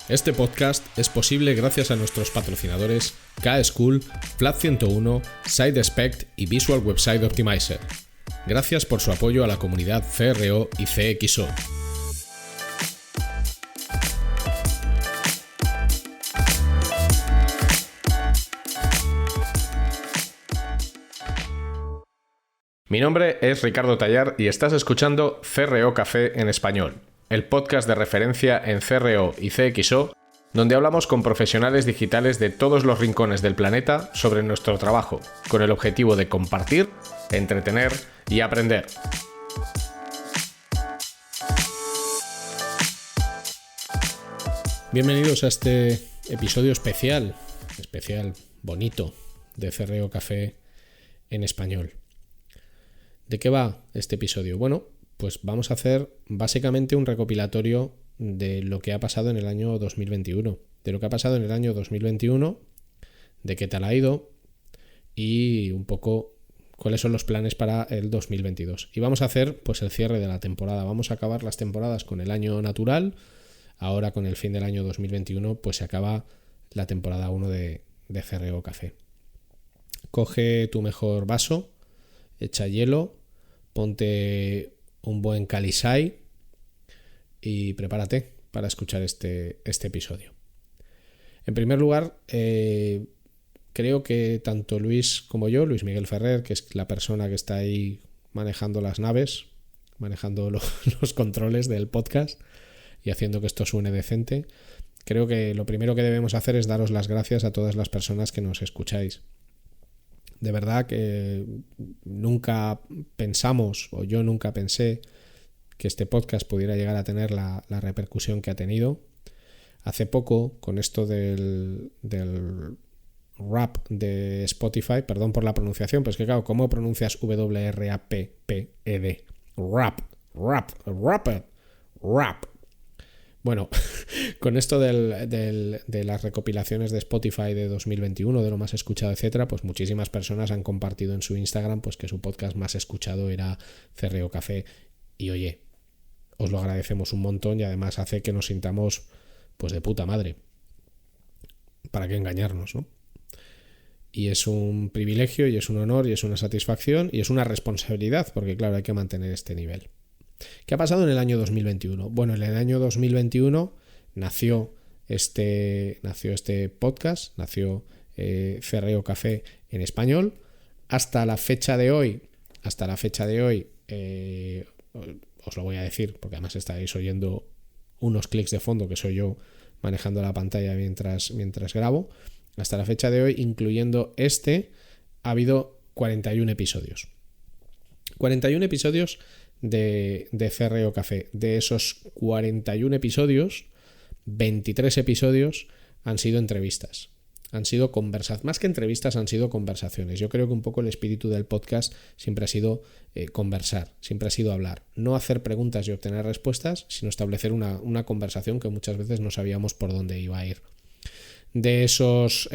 Este podcast es posible gracias a nuestros patrocinadores K-School, Flat 101, SideSpect y Visual Website Optimizer. Gracias por su apoyo a la comunidad CRO y CXO. Mi nombre es Ricardo Tallar y estás escuchando CRO Café en español, el podcast de referencia en CRO y CXO, donde hablamos con profesionales digitales de todos los rincones del planeta sobre nuestro trabajo, con el objetivo de compartir, entretener y aprender. Bienvenidos a este episodio especial bonito de CRO Café en español. ¿De qué va este episodio? Bueno, pues vamos a hacer básicamente un recopilatorio de lo que ha pasado en el año 2021. De lo que ha pasado en el año 2021, de qué tal ha ido y un poco cuáles son los planes para el 2022. Y vamos a hacer pues el cierre de la temporada. Vamos a acabar las temporadas con el año natural. Ahora con el fin del año 2021 pues se acaba la temporada 1 de CRO Café. Coge tu mejor vaso, echa hielo, ponte un buen Calisay y prepárate para escuchar este episodio. En primer lugar, creo que tanto Luis como yo, Luis Miguel Ferrer, que es la persona que está ahí manejando las naves, manejando los controles del podcast y haciendo que esto suene decente, creo que lo primero que debemos hacer es daros las gracias a todas las personas que nos escucháis. De verdad que nunca pensamos, o yo nunca pensé, que este podcast pudiera llegar a tener la repercusión que ha tenido. Hace poco, con esto del rap de Spotify, perdón por la pronunciación, pero es que claro, ¿cómo pronuncias W-R-A-P-P-E-D? Rap. Bueno, con esto de las recopilaciones de Spotify de 2021, de lo más escuchado, etcétera, pues muchísimas personas han compartido en su Instagram pues que su podcast más escuchado era CRO Café. Y oye, os lo agradecemos un montón y además hace que nos sintamos pues de puta madre. ¿Para qué engañarnos, no? Y es un privilegio y es un honor y es una satisfacción y es una responsabilidad, porque claro, hay que mantener este nivel. ¿Qué ha pasado en el año 2021? Bueno, en el año 2021 nació este podcast, nació CRO Café en español. Hasta la fecha de hoy, os lo voy a decir, porque además estaréis oyendo unos clics de fondo que soy yo manejando la pantalla mientras grabo. Hasta la fecha de hoy, incluyendo ha habido 41 episodios. 41 episodios de CRO Café. De esos 41 episodios, 23 episodios han sido entrevistas. Han sido más que entrevistas, han sido conversaciones. Yo creo que un poco el espíritu del podcast siempre ha sido conversar, siempre ha sido hablar. No hacer preguntas y obtener respuestas, sino establecer una conversación que muchas veces no sabíamos por dónde iba a ir. De esos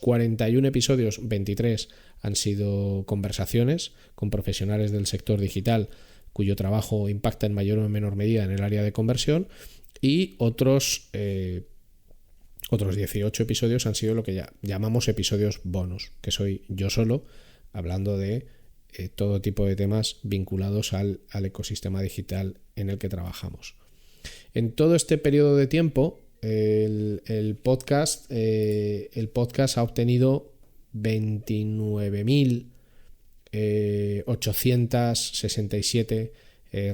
41 episodios, 23 han sido conversaciones con profesionales del sector digital cuyo trabajo impacta en mayor o menor medida en el área de conversión, y otros 18 episodios han sido lo que ya llamamos episodios bonus, que soy yo solo hablando de todo tipo de temas vinculados al ecosistema digital en el que trabajamos. En todo este periodo de tiempo, el podcast ha obtenido 29.867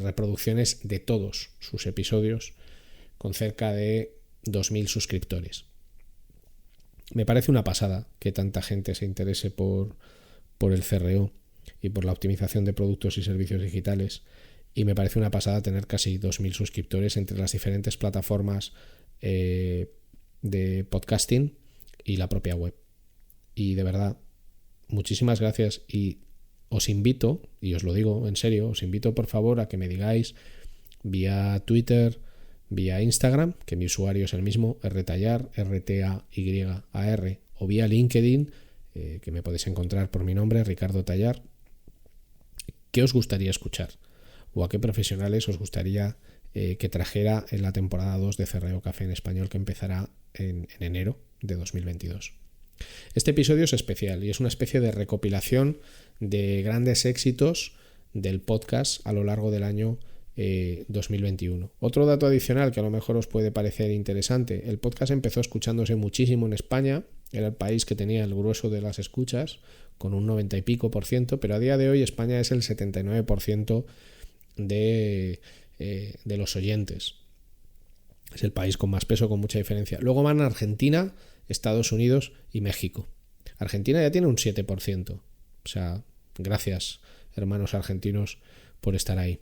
reproducciones de todos sus episodios, con cerca de 2.000 suscriptores. Me parece una pasada que tanta gente se interese por el CRO y por la optimización de productos y servicios digitales, y me parece una pasada tener casi 2.000 suscriptores entre las diferentes plataformas de podcasting y la propia web. Y de verdad, muchísimas gracias, y os invito, y os lo digo en serio, os invito por favor a que me digáis vía Twitter, vía Instagram, que mi usuario es el mismo, rtallar, RTAYAR, o vía LinkedIn, que me podéis encontrar por mi nombre, Ricardo Tallar, ¿qué os gustaría escuchar? o a qué profesionales os gustaría que trajera en la temporada 2 de CRO Café en Español, que empezará en enero de 2022. Este episodio es especial y es una especie de recopilación de grandes éxitos del podcast a lo largo del año 2021. Otro dato adicional que a lo mejor os puede parecer interesante: el podcast empezó escuchándose muchísimo en España, era el país que tenía el grueso de las escuchas, con un 90 y pico por ciento, pero a día de hoy España es el 79% de los oyentes. Es el país con más peso, con mucha diferencia. Luego van Argentina, Estados Unidos y México. Argentina ya tiene un 7%. O sea, gracias, hermanos argentinos, por estar ahí.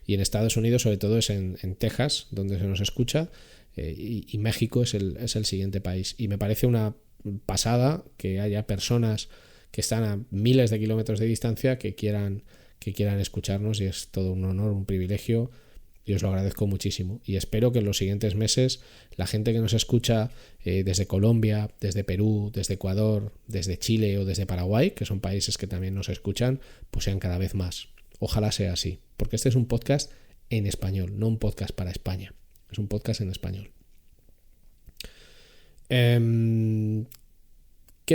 Y en Estados Unidos, sobre todo, es en Texas, donde se nos escucha, y México es el siguiente país. Y me parece una pasada que haya personas que están a miles de kilómetros de distancia que quieran escucharnos, y es todo un honor, un privilegio, y os lo agradezco muchísimo. Y espero que en los siguientes meses la gente que nos escucha desde Colombia, desde Perú, desde Ecuador, desde Chile o desde Paraguay, que son países que también nos escuchan, pues sean cada vez más. Ojalá sea así, porque este es un podcast en español, no un podcast para España, es un podcast en español. ¿Qué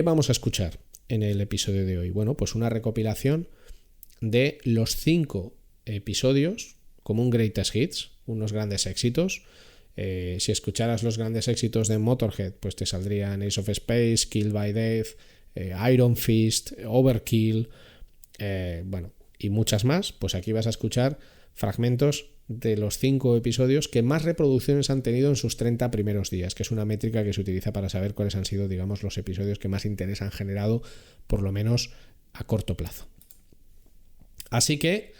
vamos a escuchar en el episodio de hoy? Bueno, pues una recopilación de los 5 episodios como un greatest hits, unos grandes éxitos. Si escucharas los grandes éxitos de Motorhead, pues te saldrían Ace of Space, Killed by Death, Iron Fist, Overkill, y muchas más. Pues aquí vas a escuchar fragmentos de los 5 episodios que más reproducciones han tenido en sus 30 primeros días, que es una métrica que se utiliza para saber cuáles han sido, digamos, los episodios que más interés han generado, por lo menos a corto plazo. Así que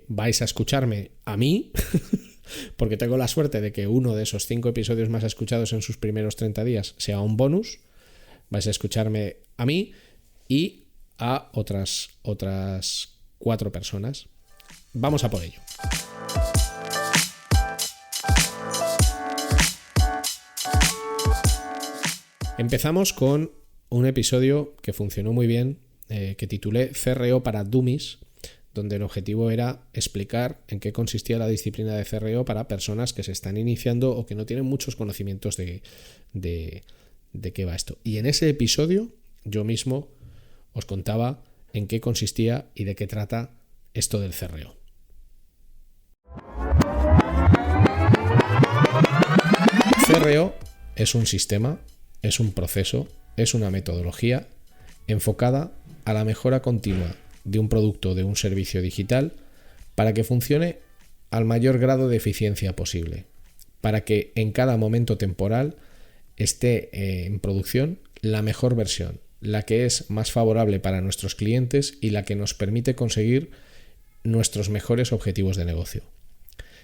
vais a escucharme a mí, porque tengo la suerte de que uno de esos 5 episodios más escuchados en sus primeros 30 días sea un bonus. Vais a escucharme a mí y a otras 4 personas. Vamos a por ello. Empezamos con un episodio que funcionó muy bien, que titulé CRO para Dummies, donde el objetivo era explicar en qué consistía la disciplina de CRO para personas que se están iniciando o que no tienen muchos conocimientos de qué va esto. Y en ese episodio yo mismo os contaba en qué consistía y de qué trata esto del CRO. CRO es un sistema, es un proceso, es una metodología enfocada a la mejora continua de un producto o de un servicio digital para que funcione al mayor grado de eficiencia posible, para que en cada momento temporal esté en producción la mejor versión, la que es más favorable para nuestros clientes y la que nos permite conseguir nuestros mejores objetivos de negocio.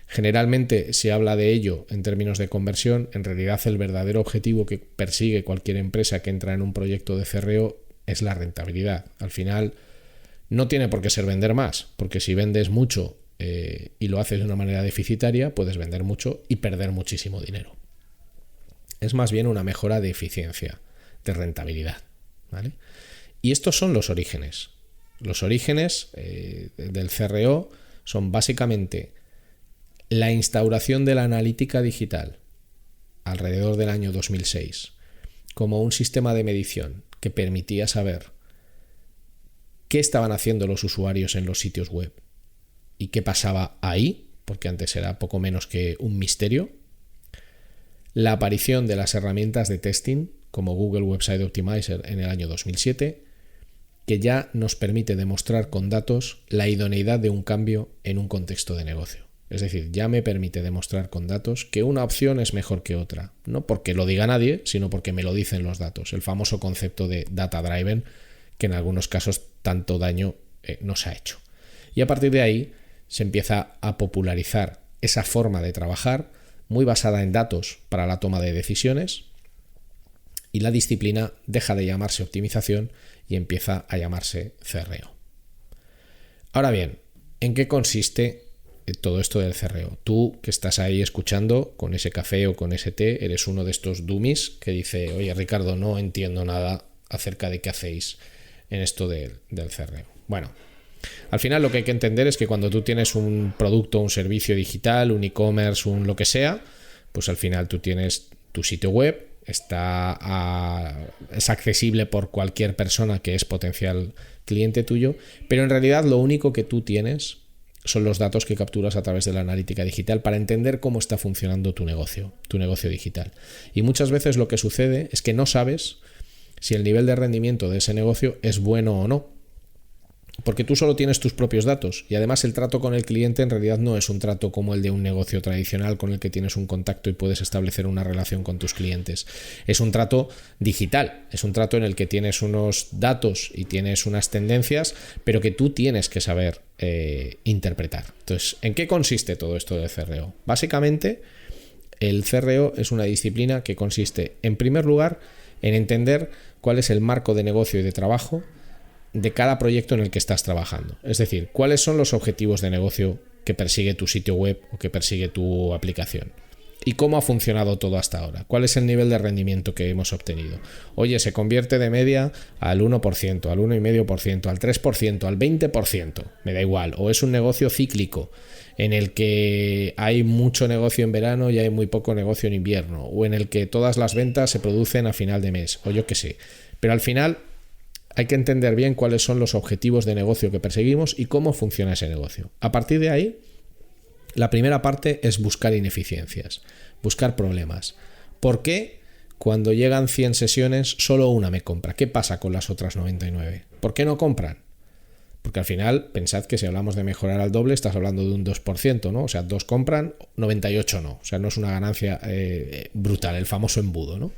Generalmente se habla de ello en términos de conversión. En realidad el verdadero objetivo que persigue cualquier empresa que entra en un proyecto de CRO es la rentabilidad. Al final no tiene por qué ser vender más, porque si vendes mucho y lo haces de una manera deficitaria, puedes vender mucho y perder muchísimo dinero. Es más bien una mejora de eficiencia, de rentabilidad, ¿vale? Y estos son los orígenes. Los orígenes del CRO son básicamente la instauración de la analítica digital alrededor del año 2006 como un sistema de medición que permitía saber qué estaban haciendo los usuarios en los sitios web y qué pasaba ahí, porque antes era poco menos que un misterio. La aparición de las herramientas de testing como Google Website Optimizer en el año 2007, que ya nos permite demostrar con datos la idoneidad de un cambio en un contexto de negocio. Es decir, ya me permite demostrar con datos que una opción es mejor que otra, no porque lo diga nadie, sino porque me lo dicen los datos. El famoso concepto de data driven, que en algunos casos tanto daño nos ha hecho. Y a partir de ahí se empieza a popularizar esa forma de trabajar muy basada en datos para la toma de decisiones, y la disciplina deja de llamarse optimización y empieza a llamarse CRO. Ahora bien, ¿en qué consiste todo esto del CRO? Tú que estás ahí escuchando con ese café o con ese té, eres uno de estos dummies que dice: oye, Ricardo, no entiendo nada acerca de qué hacéis en esto del CRO. Bueno, Al final lo que hay que entender es que cuando tú tienes un producto, un servicio digital, un e-commerce, un lo que sea, pues al final tú tienes tu sitio web, es accesible por cualquier persona que es potencial cliente tuyo, pero en realidad lo único que tú tienes son los datos que capturas a través de la analítica digital para entender cómo está funcionando tu negocio digital. Y muchas veces lo que sucede es que no sabes si el nivel de rendimiento de ese negocio es bueno o no, porque tú solo tienes tus propios datos y además el trato con el cliente en realidad no es un trato como el de un negocio tradicional con el que tienes un contacto y puedes establecer una relación con tus clientes. Es un trato digital, es un trato en el que tienes unos datos y tienes unas tendencias, pero que tú tienes que saber interpretar. Entonces, ¿en qué consiste todo esto del CRO? Básicamente, el CRO es una disciplina que consiste, en primer lugar, en entender cuál es el marco de negocio y de trabajo de cada proyecto en el que estás trabajando. Es decir, cuáles son los objetivos de negocio que persigue tu sitio web o que persigue tu aplicación. ¿Y cómo ha funcionado todo hasta ahora? ¿Cuál es el nivel de rendimiento que hemos obtenido? Oye, se convierte de media al 1%, al 1,5%, al 3%, al 20%. Me da igual. O es un negocio cíclico en el que hay mucho negocio en verano y hay muy poco negocio en invierno. O en el que todas las ventas se producen a final de mes. O yo qué sé. Pero al final hay que entender bien cuáles son los objetivos de negocio que perseguimos y cómo funciona ese negocio. A partir de ahí, la primera parte es buscar ineficiencias, buscar problemas. ¿Por qué cuando llegan 100 sesiones solo una me compra? ¿Qué pasa con las otras 99? ¿Por qué no compran? Porque al final, pensad que si hablamos de mejorar al doble, estás hablando de un 2%, ¿no? O sea, 2 compran, 98 no. O sea, no es una ganancia brutal, el famoso embudo, ¿no?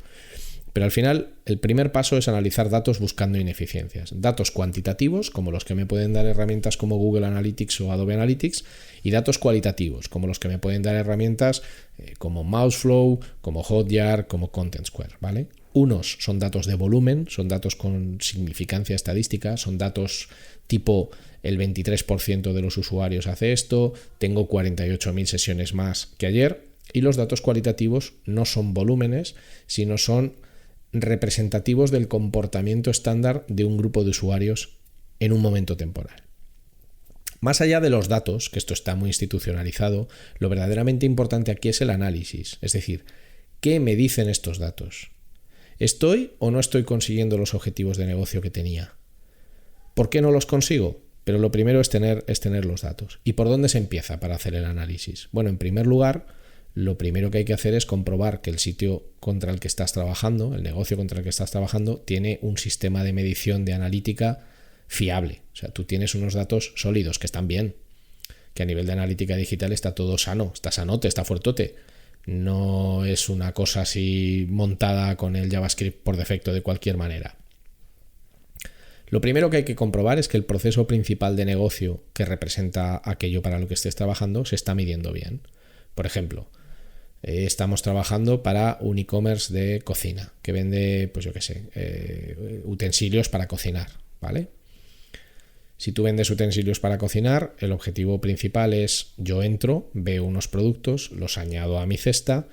Pero al final, el primer paso es analizar datos buscando ineficiencias. Datos cuantitativos, como los que me pueden dar herramientas como Google Analytics o Adobe Analytics, y datos cualitativos, como los que me pueden dar herramientas como Mouseflow, como Hotjar, como Content Square, ¿vale? Unos son datos de volumen, son datos con significancia estadística, son datos tipo el 23% de los usuarios hace esto, tengo 48.000 sesiones más que ayer, y los datos cualitativos no son volúmenes, sino son representativos del comportamiento estándar de un grupo de usuarios en un momento temporal. Más allá de los datos, que esto está muy institucionalizado, lo verdaderamente importante aquí es el análisis, es decir, ¿qué me dicen estos datos? ¿Estoy o no estoy consiguiendo los objetivos de negocio que tenía? ¿Por qué no los consigo? Pero lo primero es tener los datos. ¿Y por dónde se empieza para hacer el análisis? Bueno, en primer lugar, lo primero que hay que hacer es comprobar que el sitio contra el que estás trabajando, el negocio contra el que estás trabajando, tiene un sistema de medición de analítica fiable. O sea, tú tienes unos datos sólidos que están bien, que a nivel de analítica digital está todo sano, está sanote, está fuertote. No es una cosa así montada con el JavaScript por defecto de cualquier manera. Lo primero que hay que comprobar es que el proceso principal de negocio que representa aquello para lo que estés trabajando se está midiendo bien. Por ejemplo, estamos trabajando para un e-commerce de cocina que vende, pues yo qué sé, utensilios para cocinar, ¿vale? Si tú vendes utensilios para cocinar, el objetivo principal es yo entro, veo unos productos, los añado a mi cesta,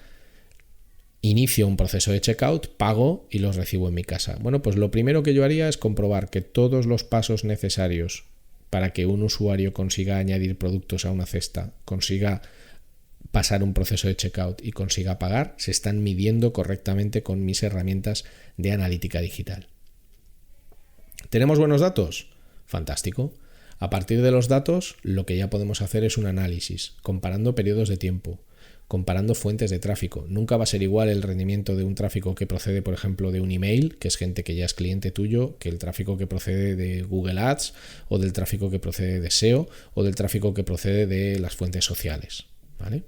inicio un proceso de checkout, pago y los recibo en mi casa. Bueno, pues lo primero que yo haría es comprobar que todos los pasos necesarios para que un usuario consiga añadir productos a una cesta, consiga pasar un proceso de checkout y consiga pagar, se están midiendo correctamente con mis herramientas de analítica digital. ¿Tenemos buenos datos? Fantástico. A partir de los datos, lo que ya podemos hacer es un análisis, comparando periodos de tiempo, comparando fuentes de tráfico. Nunca va a ser igual el rendimiento de un tráfico que procede, por ejemplo, de un email, que es gente que ya es cliente tuyo, que el tráfico que procede de Google Ads, o del tráfico que procede de SEO, o del tráfico que procede de las fuentes sociales, ¿vale?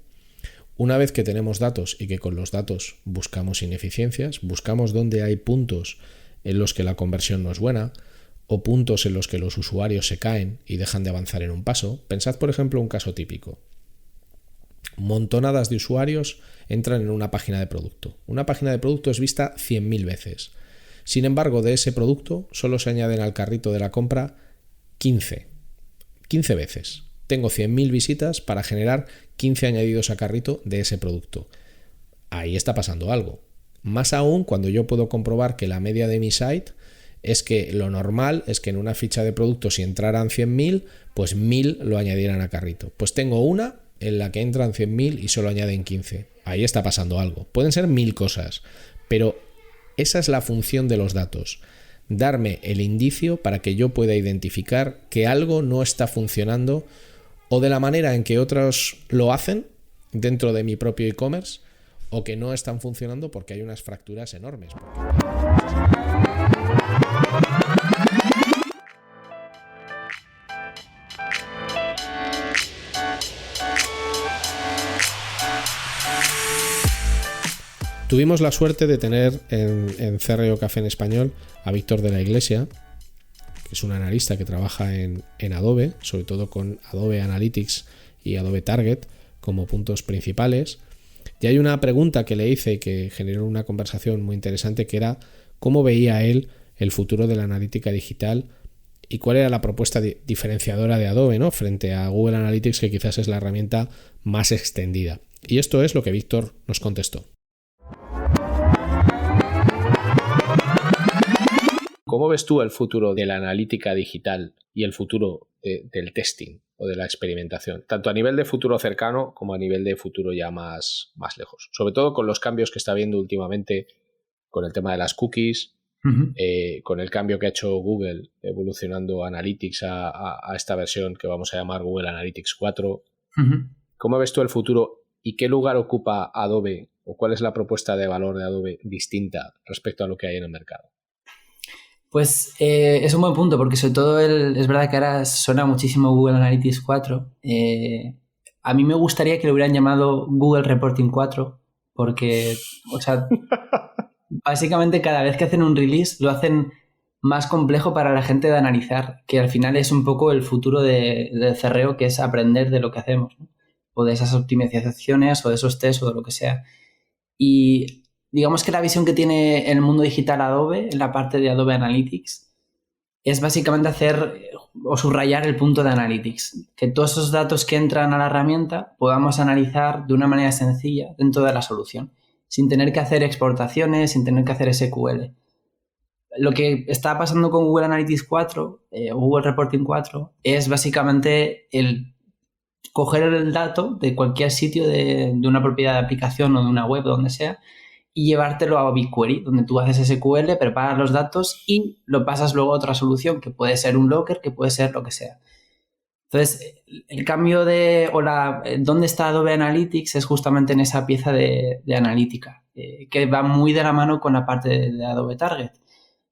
Una vez que tenemos datos y que con los datos buscamos ineficiencias, buscamos dónde hay puntos en los que la conversión no es buena o puntos en los que los usuarios se caen y dejan de avanzar en un paso. Pensad, por ejemplo, un caso típico. Montonadas de usuarios entran en una página de producto. Una página de producto es vista 100.000 veces. Sin embargo, de ese producto solo se añaden al carrito de la compra 15 veces. Tengo 100.000 visitas para generar 15 añadidos a carrito de ese producto. Ahí está pasando algo. Más aún cuando yo puedo comprobar que la media de mi site es que lo normal es que en una ficha de producto, si entraran 100.000, pues 1.000 lo añadieran a carrito. Pues tengo una en la que entran 100.000 y solo añaden 15. Ahí está pasando algo. Pueden ser 1.000 cosas, pero esa es la función de los datos. Darme el indicio para que yo pueda identificar que algo no está funcionando o de la manera en que otros lo hacen dentro de mi propio e-commerce, o que no están funcionando porque hay unas fracturas enormes. Tuvimos la suerte de tener en CRO Café en Español a Víctor de la Iglesia, que es un analista que trabaja en Adobe, sobre todo con Adobe Analytics y Adobe Target como puntos principales. Y hay una pregunta que le hice que generó una conversación muy interesante, que era cómo veía él el futuro de la analítica digital y cuál era la propuesta diferenciadora de Adobe, ¿no?, frente a Google Analytics, que quizás es la herramienta más extendida. Y esto es lo que Víctor nos contestó. ¿Cómo ves tú el futuro de la analítica digital y el futuro del testing o de la experimentación? Tanto a nivel de futuro cercano como a nivel de futuro ya más lejos. Sobre todo con los cambios que está habiendo últimamente con el tema de las cookies, con el cambio que ha hecho Google evolucionando Analytics a esta versión que vamos a llamar Google Analytics 4. ¿Cómo ves tú el futuro y qué lugar ocupa Adobe o cuál es la propuesta de valor de Adobe distinta respecto a lo que hay en el mercado? Pues es un buen punto, porque sobre todo es verdad que ahora suena muchísimo Google Analytics 4. A mí me gustaría que lo hubieran llamado Google Reporting 4, porque, o sea, básicamente cada vez que hacen un release lo hacen más complejo para la gente de analizar, que al final es un poco el futuro del CRO, que es aprender de lo que hacemos, ¿no? O de esas optimizaciones o de esos tests o de lo que sea. Y digamos que la visión que tiene el mundo digital Adobe, en la parte de Adobe Analytics, es básicamente hacer o subrayar el punto de Analytics. Que todos esos datos que entran a la herramienta podamos analizar de una manera sencilla dentro de la solución, sin tener que hacer exportaciones, sin tener que hacer SQL. Lo que está pasando con Google Analytics 4 o Google Reporting 4 es básicamente el coger el dato de cualquier sitio de una propiedad de aplicación o de una web, donde sea, y llevártelo a BigQuery, donde tú haces SQL, preparas los datos y lo pasas luego a otra solución, que puede ser un Locker, que puede ser lo que sea. Entonces, el cambio dónde está Adobe Analytics es justamente en esa pieza de analítica, que va muy de la mano con la parte de Adobe Target,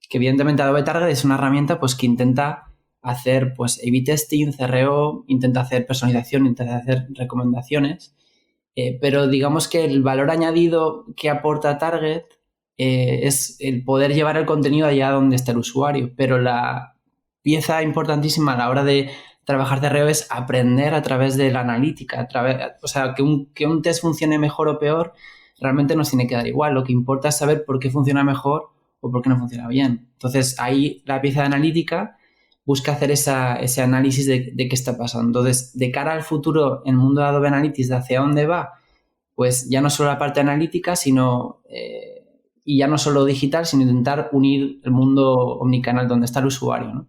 que evidentemente Adobe Target es una herramienta pues que intenta hacer pues A/B testing, CRO, intenta hacer personalización, intenta hacer recomendaciones, pero digamos que el valor añadido que aporta Target es el poder llevar el contenido allá donde está el usuario, pero la pieza importantísima a la hora de trabajar CRO es aprender a través de la analítica, o sea, que un test funcione mejor o peor realmente nos tiene que dar igual, lo que importa es saber por qué funciona mejor o por qué no funciona bien. Entonces ahí la pieza de analítica busca hacer ese análisis de qué está pasando. Entonces, de cara al futuro en el mundo de Adobe Analytics, de hacia dónde va, pues ya no solo la parte analítica, sino y ya no solo digital, sino intentar unir el mundo omnicanal donde está el usuario, ¿no?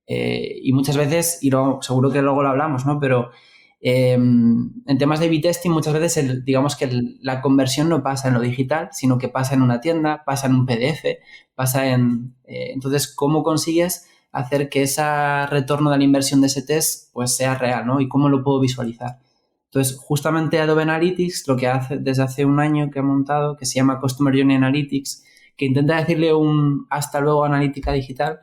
Y muchas veces, y seguro que luego lo hablamos, ¿no?, pero en temas de A/B testing muchas veces digamos que la conversión no pasa en lo digital, sino que pasa en una tienda, pasa en un PDF, pasa entonces, ¿cómo consigues hacer que ese retorno de la inversión de ese test pues sea real, ¿no? Y cómo lo puedo visualizar. Entonces, justamente Adobe Analytics lo que hace desde hace un año que ha montado, que se llama Customer Journey Analytics, que intenta decirle un hasta luego analítica digital,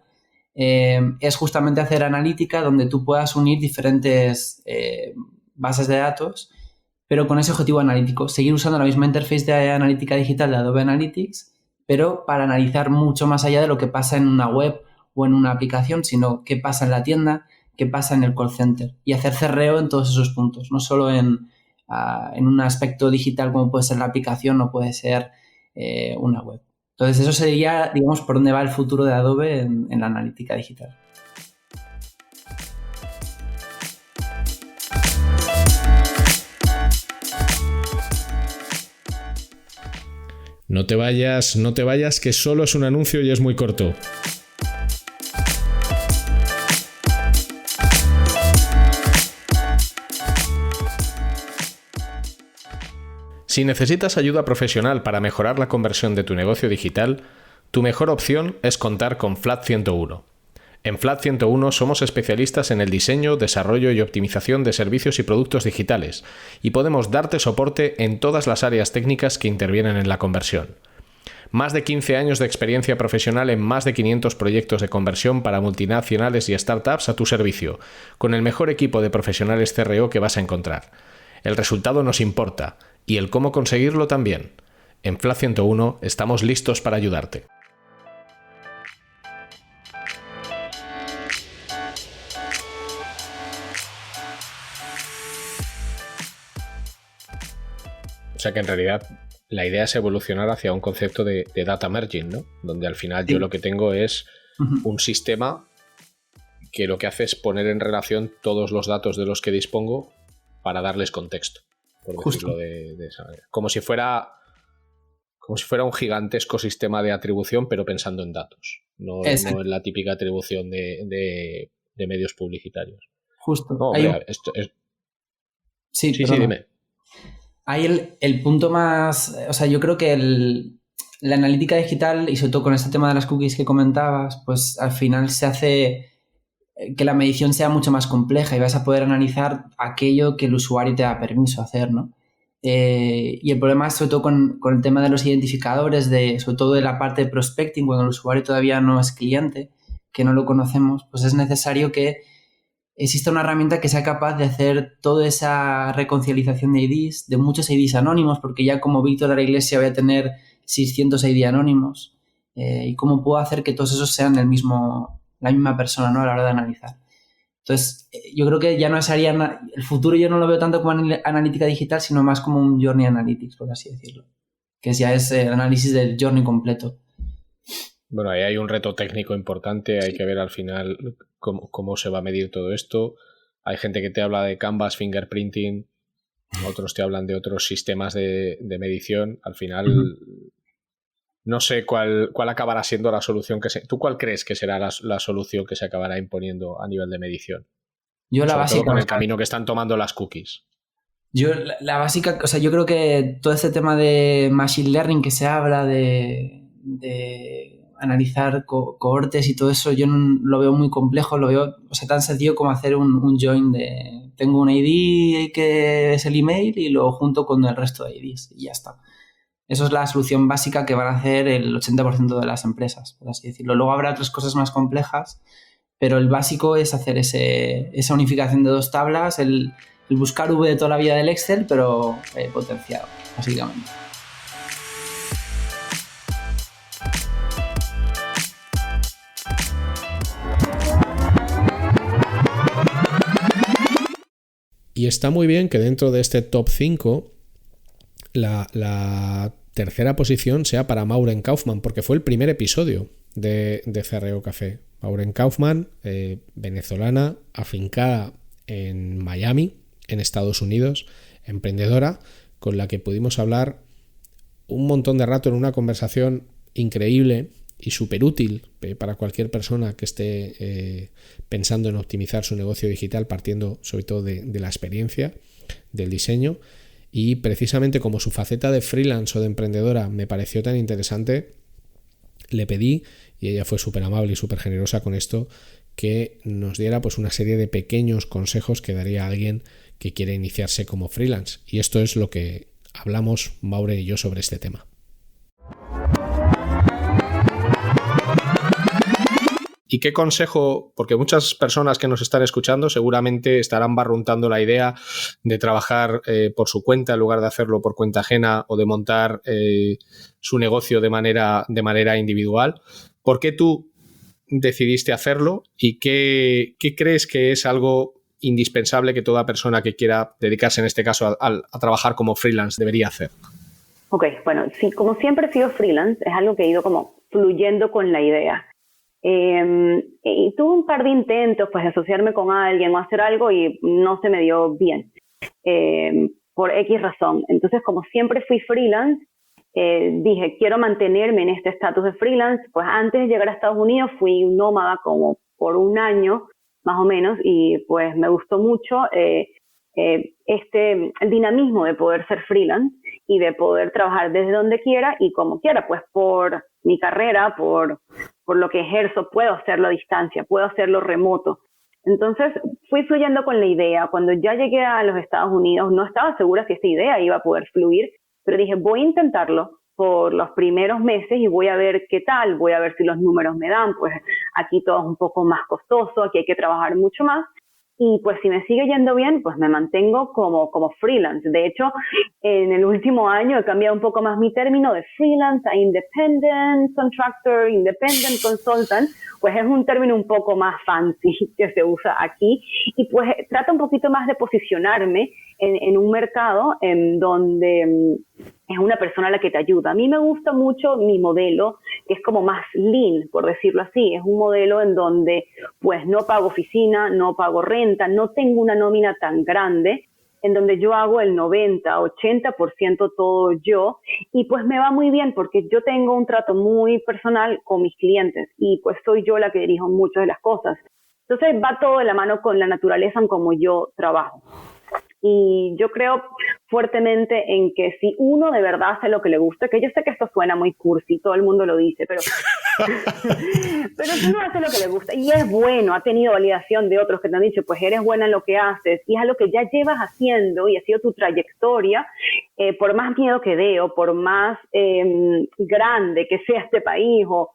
es justamente hacer analítica donde tú puedas unir diferentes bases de datos, pero con ese objetivo analítico, seguir usando la misma interface de analítica digital de Adobe Analytics, pero para analizar mucho más allá de lo que pasa en una web o en una aplicación, sino qué pasa en la tienda, qué pasa en el call center, y hacer CRO en todos esos puntos, no solo en un aspecto digital como puede ser la aplicación o puede ser una web. Entonces eso sería, digamos, por dónde va el futuro de Adobe en la analítica digital. No te vayas, que solo es un anuncio y es muy corto. Si necesitas ayuda profesional para mejorar la conversión de tu negocio digital, tu mejor opción es contar con Flat 101. En Flat 101 somos especialistas en el diseño, desarrollo y optimización de servicios y productos digitales y podemos darte soporte en todas las áreas técnicas que intervienen en la conversión. Más de 15 años de experiencia profesional en más de 500 proyectos de conversión para multinacionales y startups a tu servicio, con el mejor equipo de profesionales CRO que vas a encontrar. El resultado nos importa y el cómo conseguirlo también. En Flat 101 estamos listos para ayudarte. O sea que en realidad la idea es evolucionar hacia un concepto de data merging, ¿no? Donde al final yo lo que tengo es un sistema que lo que hace es poner en relación todos los datos de los que dispongo para darles contexto, por decirlo de esa manera. Como si fuera un gigantesco sistema de atribución, pero pensando en datos, no en la típica atribución de medios publicitarios. Justo. No, hombre, esto es... Sí, dime. Hay el punto más... O sea, yo creo que la analítica digital, y sobre todo con este tema de las cookies que comentabas, pues al final se hace que la medición sea mucho más compleja y vas a poder analizar aquello que el usuario te da permiso a hacer, ¿no? Y el problema es sobre todo con el tema de los identificadores, sobre todo de la parte de prospecting, cuando el usuario todavía no es cliente, que no lo conocemos, pues es necesario que existe una herramienta que sea capaz de hacer toda esa reconciliación de IDs, de muchos IDs anónimos, porque ya como Víctor de la Iglesia voy a tener 600 ID anónimos, y cómo puedo hacer que todos esos sean la misma persona, ¿no? A la hora de analizar. Entonces, yo creo que ya no sería... El futuro yo no lo veo tanto como analítica digital, sino más como un journey analytics, por así decirlo, que ya es el análisis del journey completo. Bueno, ahí hay un reto técnico importante, hay que ver al final cómo se va a medir todo esto. Hay gente que te habla de Canvas, fingerprinting, otros te hablan de otros sistemas de medición. Al final, no sé cuál acabará siendo la solución ¿Tú cuál crees que será la solución que se acabará imponiendo a nivel de medición? Yo Sobre todo con el camino que están tomando las cookies. Yo la básica, o sea, yo creo que todo este tema de machine learning que se habla de analizar cohortes y todo eso, yo no lo veo muy complejo, lo veo, o sea, tan sencillo como hacer un join de tengo un ID que es el email y lo junto con el resto de IDs y ya está. Eso es la solución básica que van a hacer el 80% de las empresas, por así decirlo. Luego habrá otras cosas más complejas, pero el básico es hacer esa unificación de dos tablas, el buscar V de toda la vida del Excel, pero potenciado, básicamente. Y está muy bien que dentro de este top 5 la tercera posición sea para Maureen Kaufman, porque fue el primer episodio de CRO Café. Maureen Kaufman, venezolana, afincada en Miami, en Estados Unidos, emprendedora, con la que pudimos hablar un montón de rato en una conversación increíble y súper útil para cualquier persona que esté pensando en optimizar su negocio digital, partiendo sobre todo de la experiencia, del diseño. Y precisamente como su faceta de freelance o de emprendedora me pareció tan interesante, le pedí, y ella fue súper amable y súper generosa con esto, que nos diera pues una serie de pequeños consejos que daría a alguien que quiere iniciarse como freelance. Y esto es lo que hablamos Maureen y yo sobre este tema. ¿Y qué consejo? Porque muchas personas que nos están escuchando seguramente estarán barruntando la idea de trabajar por su cuenta en lugar de hacerlo por cuenta ajena o de montar su negocio de manera individual. ¿Por qué tú decidiste hacerlo y qué crees que es algo indispensable que toda persona que quiera dedicarse en este caso a trabajar como freelance debería hacer? Ok, bueno, sí, como siempre he sido freelance, es algo que he ido como fluyendo con la idea. Y tuve un par de intentos pues de asociarme con alguien o hacer algo y no se me dio bien por X razón. Entonces, como siempre fui freelance, dije, quiero mantenerme en este estatus de freelance. Pues antes de llegar a Estados Unidos fui nómada como por un año más o menos y pues me gustó mucho el dinamismo de poder ser freelance y de poder trabajar desde donde quiera y como quiera, pues por mi carrera, por lo que ejerzo, puedo hacerlo a distancia, puedo hacerlo remoto. Entonces fui fluyendo con la idea. Cuando ya llegué a los Estados Unidos no estaba segura si esta idea iba a poder fluir, pero dije, voy a intentarlo por los primeros meses y voy a ver qué tal, voy a ver si los números me dan, pues aquí todo es un poco más costoso, aquí hay que trabajar mucho más. Y pues si me sigue yendo bien, pues me mantengo como freelance. De hecho, en el último año he cambiado un poco más mi término de freelance a independent contractor, independent consultant, pues es un término un poco más fancy que se usa aquí y pues trata un poquito más de posicionarme en un mercado en donde es una persona la que te ayuda. A mí me gusta mucho mi modelo, que es como más lean, por decirlo así. Es un modelo en donde pues no pago oficina, no pago renta, no tengo una nómina tan grande, en donde yo hago el 90-80% todo yo y pues me va muy bien porque yo tengo un trato muy personal con mis clientes y pues soy yo la que dirijo muchas de las cosas. Entonces va todo de la mano con la naturaleza en cómo yo trabajo. Y yo creo fuertemente en que si uno de verdad hace lo que le gusta, que yo sé que esto suena muy cursi, todo el mundo lo dice, pero si uno hace lo que le gusta y es bueno, ha tenido validación de otros que te han dicho, pues eres buena en lo que haces y es algo que ya llevas haciendo y ha sido tu trayectoria, por más miedo que dé o por más grande que sea este país o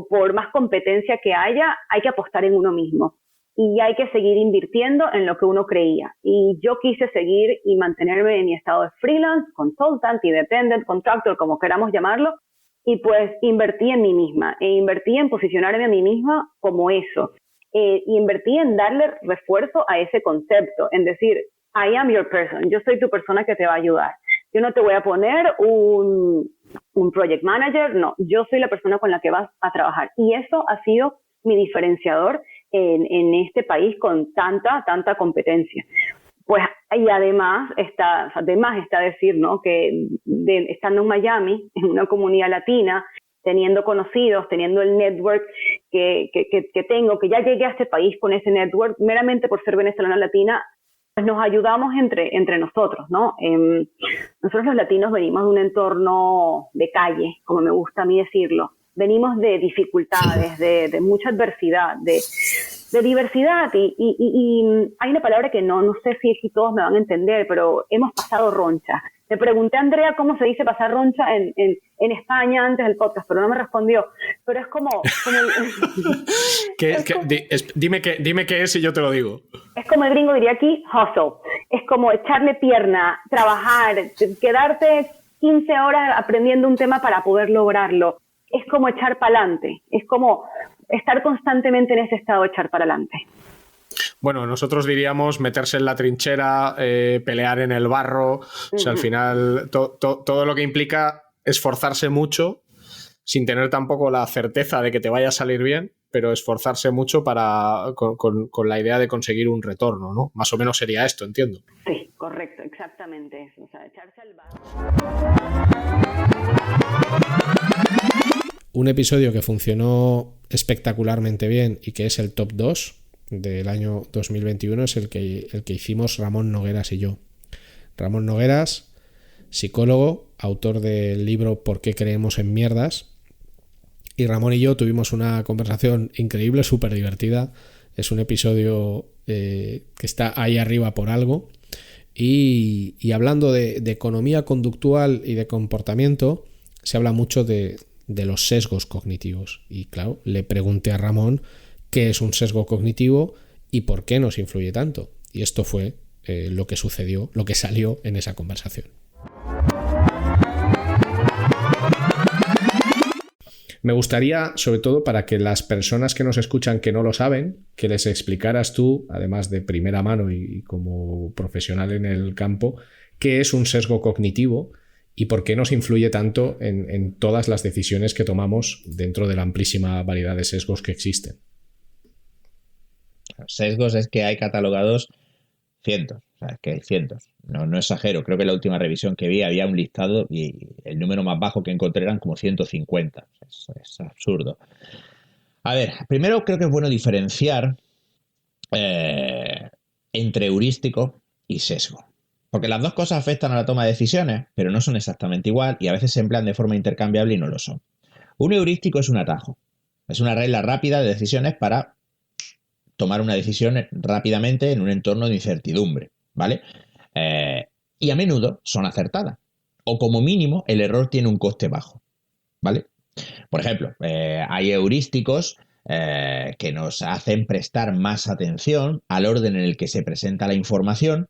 por más competencia que haya, hay que apostar en uno mismo. Y hay que seguir invirtiendo en lo que uno creía. Y yo quise seguir y mantenerme en mi estado de freelance, consultant, independent, contractor, como queramos llamarlo, y pues invertí en mí misma, e invertí en posicionarme a mí misma como eso, y invertí en darle refuerzo a ese concepto, en decir, I am your person, yo soy tu persona que te va a ayudar. Yo no te voy a poner un project manager, no, yo soy la persona con la que vas a trabajar. Y eso ha sido mi diferenciador en este país con tanta competencia. Pues, y además está decir, ¿no? Que estando en Miami, en una comunidad latina, teniendo conocidos, teniendo el network que tengo, que ya llegué a este país con ese network, meramente por ser venezolana latina, pues nos ayudamos entre nosotros, ¿no? Nosotros los latinos venimos de un entorno de calle, como me gusta a mí decirlo. Venimos de dificultades, de mucha adversidad, de diversidad y hay una palabra que no sé si todos me van a entender, pero hemos pasado roncha. Le pregunté a Andrea cómo se dice pasar roncha en España antes del podcast, pero no me respondió. Pero es como dime qué es y yo te lo digo. Es como el gringo diría aquí, hustle. Es como echarle pierna, trabajar, quedarte 15 horas aprendiendo un tema para poder lograrlo. Es como echar para adelante, es como estar constantemente en ese estado de echar para adelante. Bueno, nosotros diríamos meterse en la trinchera, pelear en el barro, o sea, al final todo lo que implica esforzarse mucho sin tener tampoco la certeza de que te vaya a salir bien, pero esforzarse mucho con la idea de conseguir un retorno, ¿no? Más o menos sería esto, entiendo. Sí, correcto, exactamente eso, o sea, echarse al barro. Un episodio que funcionó espectacularmente bien y que es el top 2 del año 2021 es el que hicimos Ramón Nogueras y yo. Ramón Nogueras, psicólogo, autor del libro ¿Por qué creemos en mierdas? Y Ramón y yo tuvimos una conversación increíble, súper divertida. Es un episodio que está ahí arriba por algo. Y hablando de economía conductual y de comportamiento, se habla mucho de los sesgos cognitivos. Y claro, le pregunté a Ramón qué es un sesgo cognitivo y por qué nos influye tanto. Y esto fue lo que sucedió, lo que salió en esa conversación. Me gustaría, sobre todo para que las personas que nos escuchan que no lo saben, que les explicaras tú, además de primera mano y como profesional en el campo, qué es un sesgo cognitivo y por qué nos influye tanto en todas las decisiones que tomamos dentro de la amplísima variedad de sesgos que existen. Sesgos es que hay catalogados cientos, o sea, es que hay cientos. No exagero, creo que en la última revisión que vi había un listado y el número más bajo que encontré eran como 150. Es absurdo. A ver, primero creo que es bueno diferenciar entre heurístico y sesgo. Porque las dos cosas afectan a la toma de decisiones, pero no son exactamente igual y a veces se emplean de forma intercambiable y no lo son. Un heurístico es un atajo. Es una regla rápida de decisiones para tomar una decisión rápidamente en un entorno de incertidumbre, ¿vale? Y a menudo son acertadas. O como mínimo, el error tiene un coste bajo, ¿vale? Por ejemplo, hay heurísticos que nos hacen prestar más atención al orden en el que se presenta la información,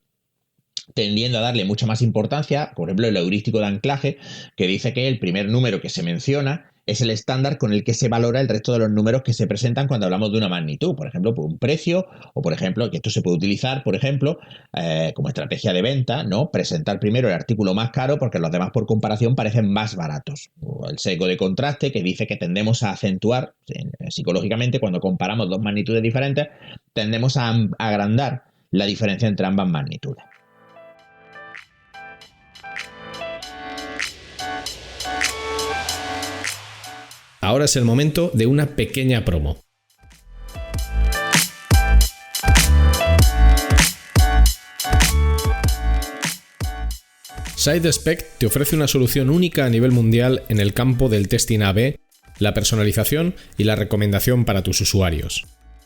tendiendo a darle mucha más importancia. Por ejemplo, el heurístico de anclaje, que dice que el primer número que se menciona es el estándar con el que se valora el resto de los números que se presentan cuando hablamos de una magnitud. Por ejemplo, por un precio, o por ejemplo, que esto se puede utilizar, por ejemplo, como estrategia de venta, ¿no? Presentar primero el artículo más caro porque los demás por comparación parecen más baratos. O el sesgo de contraste, que dice que tendemos a acentuar, psicológicamente, cuando comparamos dos magnitudes diferentes, tendemos a agrandar la diferencia entre ambas magnitudes. Ahora es el momento de una pequeña promo. SideSpect te ofrece una solución única a nivel mundial en el campo del testing A/B, la personalización y la recomendación para tus usuarios.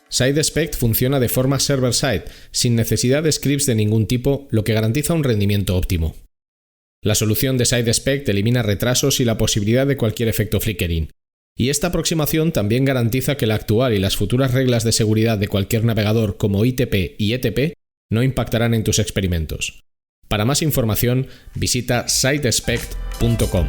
SideSpect funciona de forma server-side, sin necesidad de scripts de ningún tipo, lo que garantiza un rendimiento óptimo. La solución de SideSpect elimina retrasos y la posibilidad de cualquier efecto flickering. Y esta aproximación también garantiza que la actual y las futuras reglas de seguridad de cualquier navegador como ITP y ETP no impactarán en tus experimentos. Para más información, visita sidespect.com.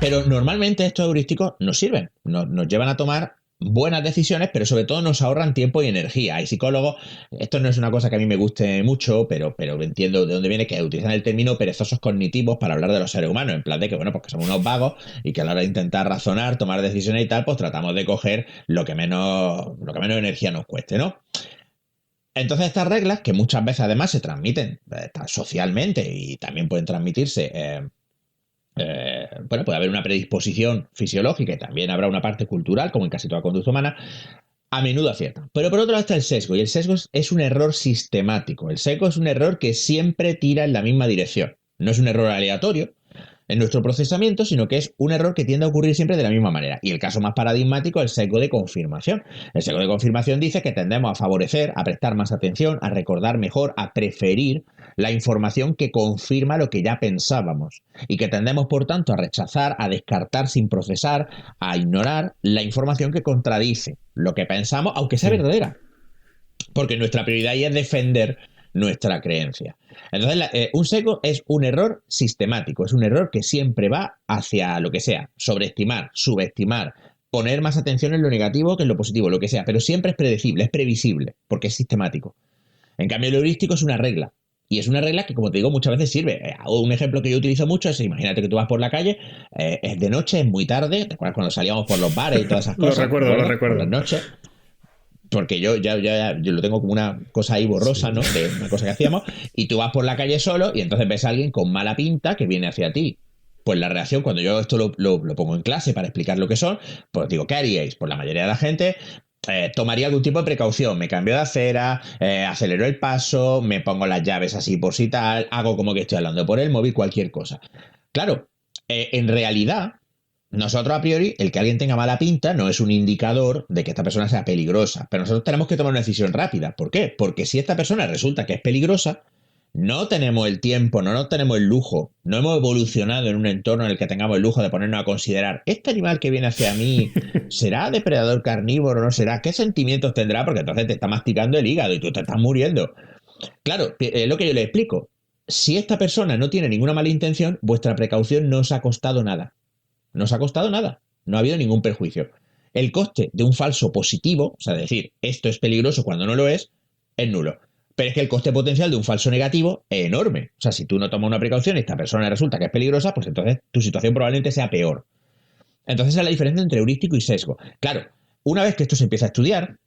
Pero normalmente estos heurísticos nos sirven, nos llevan a tomar buenas decisiones, pero sobre todo nos ahorran tiempo y energía. Hay psicólogos, esto no es una cosa que a mí me guste mucho, pero entiendo de dónde viene, que utilizan el término perezosos cognitivos para hablar de los seres humanos, en plan de que, bueno, porque somos unos vagos y que a la hora de intentar razonar, tomar decisiones y tal, pues tratamos de coger lo que menos energía nos cueste, ¿no? Entonces estas reglas, que muchas veces además se transmiten socialmente y también pueden transmitirse bueno, puede haber una predisposición fisiológica y también habrá una parte cultural, como en casi toda conducta humana, a menudo aciertan. Pero por otro lado está el sesgo, y el sesgo es un error sistemático. El sesgo es un error que siempre tira en la misma dirección. No es un error aleatorio en nuestro procesamiento, sino que es un error que tiende a ocurrir siempre de la misma manera. Y el caso más paradigmático es el sesgo de confirmación. El sesgo de confirmación dice que tendemos a favorecer, a prestar más atención, a recordar mejor, a preferir la información que confirma lo que ya pensábamos. Y que tendemos, por tanto, a rechazar, a descartar sin procesar, a ignorar la información que contradice lo que pensamos, aunque sea verdadera. Porque nuestra prioridad ahí es defender nuestra creencia. Entonces, un sesgo es un error sistemático, es un error que siempre va hacia lo que sea, sobreestimar, subestimar, poner más atención en lo negativo que en lo positivo, lo que sea, pero siempre es predecible, es previsible, porque es sistemático. En cambio, el heurístico es una regla, y es una regla que, como te digo, muchas veces sirve. Un ejemplo que yo utilizo mucho es, imagínate que tú vas por la calle, es de noche, es muy tarde, ¿te acuerdas cuando salíamos por los bares y todas esas cosas? Lo recuerdo. Por las noches. Porque yo lo tengo como una cosa ahí borrosa, ¿no? De una cosa que hacíamos, y tú vas por la calle solo y entonces ves a alguien con mala pinta que viene hacia ti. Pues la reacción, cuando yo esto lo pongo en clase para explicar lo que son, pues digo, ¿qué haríais? Pues la mayoría de la gente tomaría algún tipo de precaución. Me cambio de acera, acelero el paso, me pongo las llaves así por si tal, hago como que estoy hablando por el móvil, cualquier cosa. Claro, en realidad, nosotros a priori, el que alguien tenga mala pinta no es un indicador de que esta persona sea peligrosa, pero nosotros tenemos que tomar una decisión rápida. ¿Por qué? Porque si esta persona resulta que es peligrosa, no tenemos el tiempo, no tenemos el lujo, no hemos evolucionado en un entorno en el que tengamos el lujo de ponernos a considerar, ¿este animal que viene hacia mí será depredador carnívoro o no será? ¿Qué sentimientos tendrá? Porque entonces te está masticando el hígado y tú te estás muriendo. Claro, es lo que yo le explico. Si esta persona no tiene ninguna mala intención, vuestra precaución no os ha costado nada. No os ha costado nada, no ha habido ningún perjuicio. El coste de un falso positivo, o sea, decir esto es peligroso cuando no lo es nulo. Pero es que el coste potencial de un falso negativo es enorme. O sea, si tú no tomas una precaución y esta persona resulta que es peligrosa, pues entonces tu situación probablemente sea peor. Entonces esa es la diferencia entre heurístico y sesgo. Claro, una vez que esto se empieza a estudiar,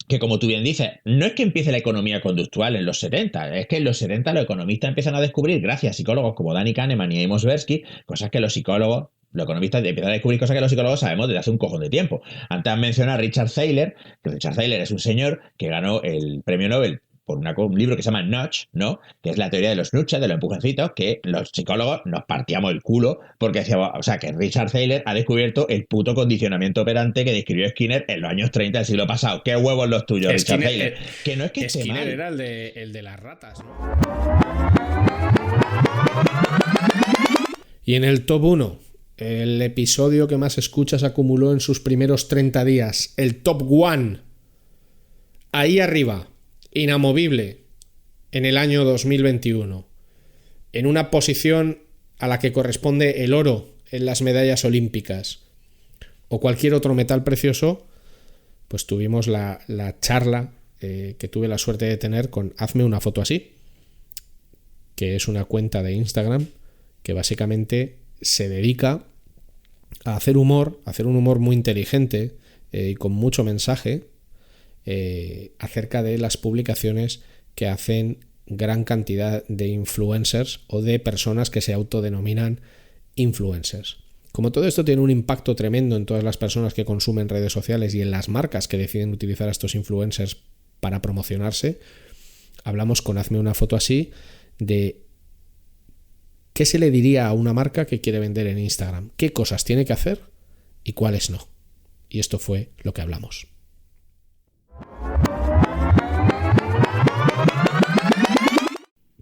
que como tú bien dices, no es que empiece la economía conductual en los 70, es que en los 70 los economistas empiezan a descubrir, gracias a psicólogos como Danny Kahneman y Amos Tversky, cosas que los psicólogos Los economistas empiezan a descubrir cosas que los psicólogos sabemos desde hace un cojón de tiempo. Antes han mencionado a Richard Thaler, que Richard Thaler es un señor que ganó el premio Nobel por un libro que se llama Nudge, ¿no? Que es la teoría de los nudges, de los empujoncitos, que los psicólogos nos partíamos el culo porque decíamos, o sea, que Richard Thaler ha descubierto el puto condicionamiento operante que describió Skinner en los años 30 del siglo pasado. ¡Qué huevos los tuyos, Richard Thaler! Que no es que esté Skinner mal. era el de las ratas, ¿no? Y en el top 1, el episodio que más escuchas acumuló en sus primeros 30 días, el top 1, ahí arriba, inamovible, en el año 2021, en una posición a la que corresponde el oro en las medallas olímpicas o cualquier otro metal precioso, pues tuvimos la charla que tuve la suerte de tener con Hazme una foto así, que es una cuenta de Instagram que básicamente se dedica a hacer humor, un humor muy inteligente y con mucho mensaje acerca de las publicaciones que hacen gran cantidad de influencers o de personas que se autodenominan influencers. Como todo esto tiene un impacto tremendo en todas las personas que consumen redes sociales y en las marcas que deciden utilizar a estos influencers para promocionarse, hablamos con Hazme una foto así de qué se le diría a una marca que quiere vender en Instagram, qué cosas tiene que hacer y cuáles no. Y esto fue lo que hablamos.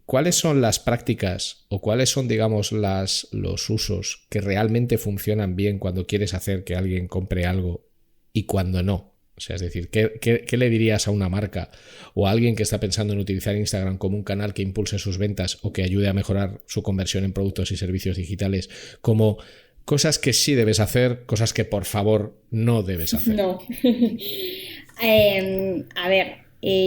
¿Cuáles son las prácticas o cuáles son, digamos, los usos que realmente funcionan bien cuando quieres hacer que alguien compre algo y cuando no? O sea, es decir, ¿qué le dirías a una marca o a alguien que está pensando en utilizar Instagram como un canal que impulse sus ventas o que ayude a mejorar su conversión en productos y servicios digitales, como cosas que sí debes hacer, cosas que por favor no debes hacer? No. A ver,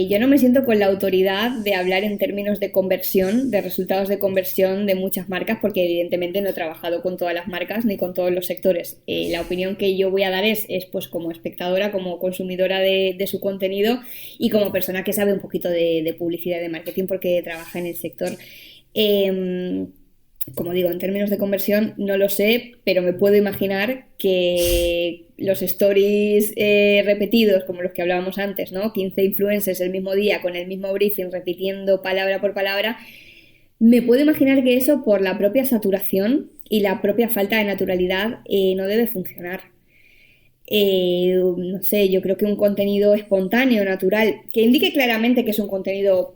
yo no me siento con la autoridad de hablar en términos de conversión, de resultados de conversión de muchas marcas, porque evidentemente no he trabajado con todas las marcas ni con todos los sectores. La opinión que yo voy a dar es pues como espectadora, como consumidora de su contenido y como persona que sabe un poquito de publicidad y de marketing porque trabaja en el sector. Como digo, en términos de conversión no lo sé, pero me puedo imaginar que los stories repetidos, como los que hablábamos antes, ¿no? 15 influencers el mismo día con el mismo briefing, repitiendo palabra por palabra, me puedo imaginar que eso, por la propia saturación y la propia falta de naturalidad, no debe funcionar. No sé, yo creo que un contenido espontáneo, natural, que indique claramente que es un contenido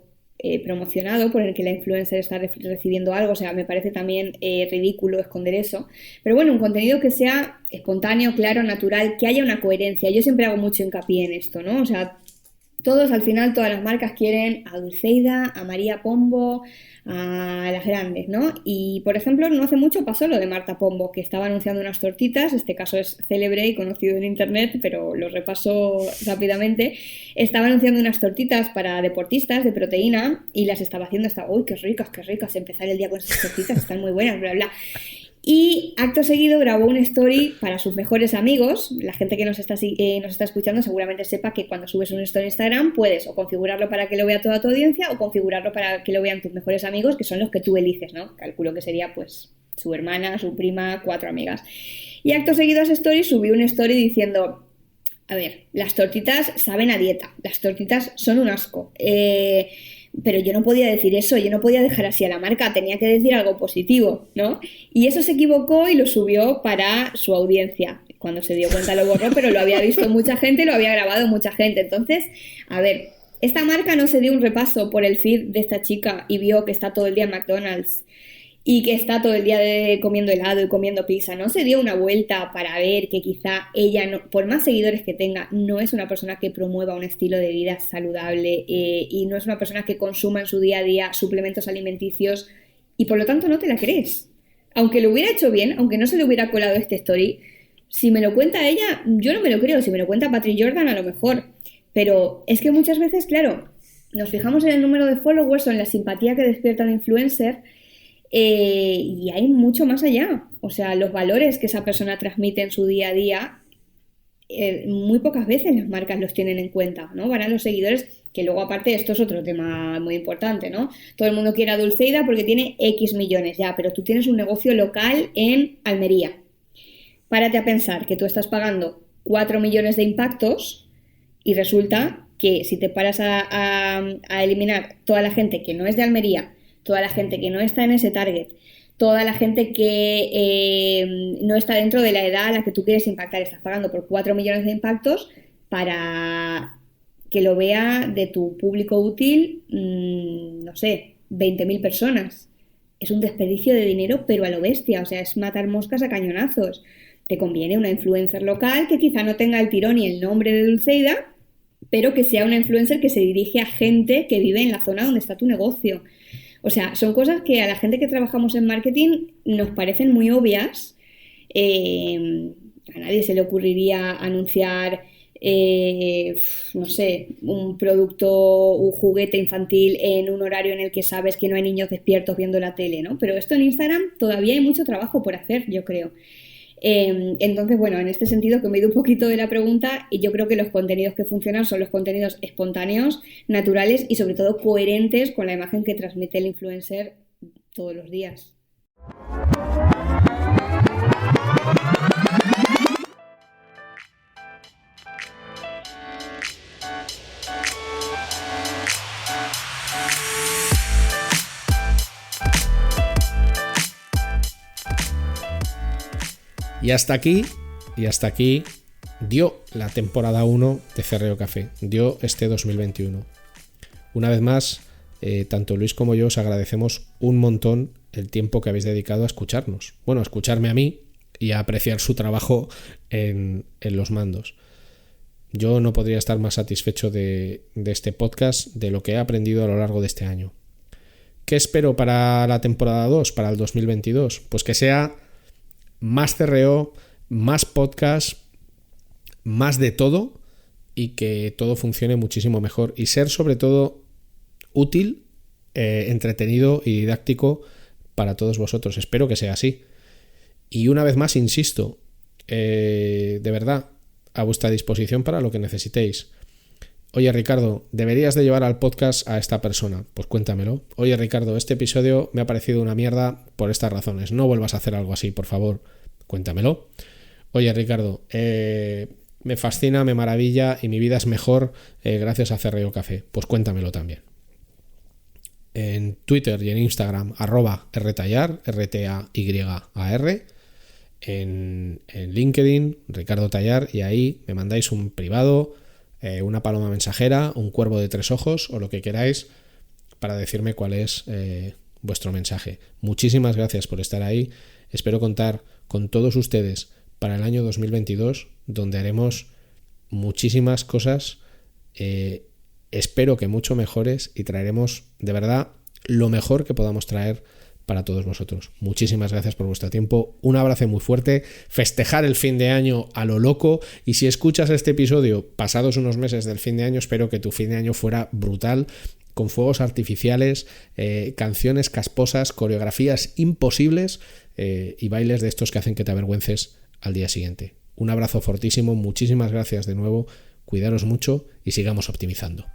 promocionado por el que la influencer está recibiendo algo, o sea, me parece también ridículo esconder eso, pero bueno, un contenido que sea espontáneo, claro, natural, que haya una coherencia. Yo siempre hago mucho hincapié en esto, ¿no? O sea, todos al final, todas las marcas quieren a Dulceida, a María Pombo, a las grandes, ¿no? Y, por ejemplo, no hace mucho pasó lo de Marta Pombo, que estaba anunciando unas tortitas, este caso es célebre y conocido en internet, pero lo repaso rápidamente. Estaba anunciando unas tortitas para deportistas de proteína y las estaba haciendo hasta, ¡uy, qué ricas! Empezar el día con esas tortitas, están muy buenas, bla, bla. Y acto seguido grabó una story para sus mejores amigos. La gente que nos está escuchando seguramente sepa que cuando subes un story en Instagram puedes o configurarlo para que lo vea toda tu audiencia o configurarlo para que lo vean tus mejores amigos, que son los que tú eliges, ¿no? Calculo que sería pues su hermana, su prima, 4 amigas. Y acto seguido a esa story subió una story diciendo: a ver, las tortitas saben a dieta, las tortitas son un asco, pero yo no podía decir eso, yo no podía dejar así a la marca, tenía que decir algo positivo, ¿no? Y eso se equivocó y lo subió para su audiencia. Cuando se dio cuenta lo borró, pero lo había visto mucha gente, lo había grabado mucha gente. Entonces, a ver, esta marca no se dio un repaso por el feed de esta chica y vio que está todo el día en McDonald's y que está todo el día comiendo helado y comiendo pizza, no se dio una vuelta para ver que quizá ella, no, por más seguidores que tenga, no es una persona que promueva un estilo de vida saludable y no es una persona que consuma en su día a día suplementos alimenticios y por lo tanto no te la crees. Aunque lo hubiera hecho bien, aunque no se le hubiera colado este story, si me lo cuenta ella, yo no me lo creo. Si me lo cuenta Patrick Jordan, a lo mejor. Pero es que muchas veces, claro, nos fijamos en el número de followers o en la simpatía que despierta un influencer. Y hay mucho más allá, o sea, los valores que esa persona transmite en su día a día, muy pocas veces las marcas los tienen en cuenta, ¿no? Van a los seguidores, que luego aparte esto es otro tema muy importante, ¿no? Todo el mundo quiere a Dulceida porque tiene X millones ya, pero tú tienes un negocio local en Almería párate a pensar que tú estás pagando 4 millones de impactos y resulta que si te paras a eliminar toda la gente que no es de Almería, toda la gente que no está en ese target, toda la gente que no está dentro de la edad a la que tú quieres impactar, estás pagando por 4 millones de impactos para que lo vea de tu público útil, no sé, 20.000 personas. Es un desperdicio de dinero, pero a lo bestia, o sea, es matar moscas a cañonazos. Te conviene una influencer local que quizá no tenga el tirón y el nombre de Dulceida, pero que sea una influencer que se dirige a gente que vive en la zona donde está tu negocio. O sea, son cosas que a la gente que trabajamos en marketing nos parecen muy obvias. A nadie se le ocurriría anunciar, no sé, un producto, un juguete infantil en un horario en el que sabes que no hay niños despiertos viendo la tele, ¿no? Pero esto en Instagram todavía hay mucho trabajo por hacer, yo creo. Entonces, bueno, en este sentido, que me he ido un poquito de la pregunta, y yo creo que los contenidos que funcionan son los contenidos espontáneos, naturales y sobre todo coherentes con la imagen que transmite el influencer todos los días. Y hasta aquí dio la temporada 1 de CRO Café, dio este 2021. Una vez más, tanto Luis como yo os agradecemos un montón el tiempo que habéis dedicado a escucharnos. Bueno, a escucharme a mí y a apreciar su trabajo en los mandos. Yo no podría estar más satisfecho de este podcast, de lo que he aprendido a lo largo de este año. ¿Qué espero para la temporada 2, para el 2022? Pues que sea más CRO, más podcast, más de todo, y que todo funcione muchísimo mejor y ser sobre todo útil, entretenido y didáctico para todos vosotros. Espero que sea así. Y una vez más, insisto, de verdad, a vuestra disposición para lo que necesitéis. Oye, Ricardo, deberías de llevar al podcast a esta persona. Pues cuéntamelo. Oye, Ricardo, este episodio me ha parecido una mierda por estas razones. No vuelvas a hacer algo así, por favor. Cuéntamelo. Oye, Ricardo, me fascina, me maravilla y mi vida es mejor gracias a CRO Café. Pues cuéntamelo también. En Twitter y en Instagram, @rtallar, RTAYAR. En LinkedIn, Ricardo Tallar, y ahí me mandáis un privado, una paloma mensajera, un cuervo de 3 ojos o lo que queráis para decirme cuál es vuestro mensaje. Muchísimas gracias por estar ahí. Espero contar con todos ustedes para el año 2022, donde haremos muchísimas cosas, espero que mucho mejores, y traeremos de verdad lo mejor que podamos traer para todos vosotros. Muchísimas gracias por vuestro tiempo, un abrazo muy fuerte, festejar el fin de año a lo loco, y si escuchas este episodio pasados unos meses del fin de año, espero que tu fin de año fuera brutal, con fuegos artificiales, canciones casposas, coreografías imposibles y bailes de estos que hacen que te avergüences al día siguiente. Un abrazo fortísimo, muchísimas gracias de nuevo, cuidaros mucho y sigamos optimizando.